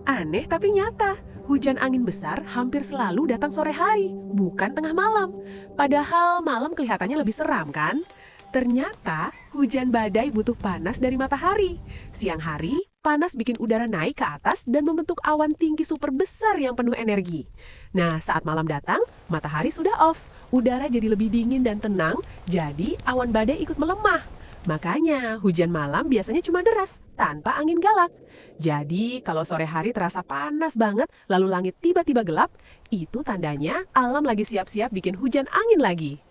Aneh tapi nyata, hujan angin besar hampir selalu datang sore hari, bukan tengah malam. Padahal malam kelihatannya lebih seram kan? Ternyata hujan badai butuh panas dari matahari. Siang hari, panas bikin udara naik ke atas dan membentuk awan tinggi super besar yang penuh energi. Nah, saat malam datang, matahari sudah off. Udara jadi lebih dingin dan tenang, jadi awan badai ikut melemah. Makanya hujan malam biasanya cuma deras, tanpa angin galak. Jadi kalau sore hari terasa panas banget, lalu langit tiba-tiba gelap, itu tandanya alam lagi siap-siap bikin hujan angin lagi.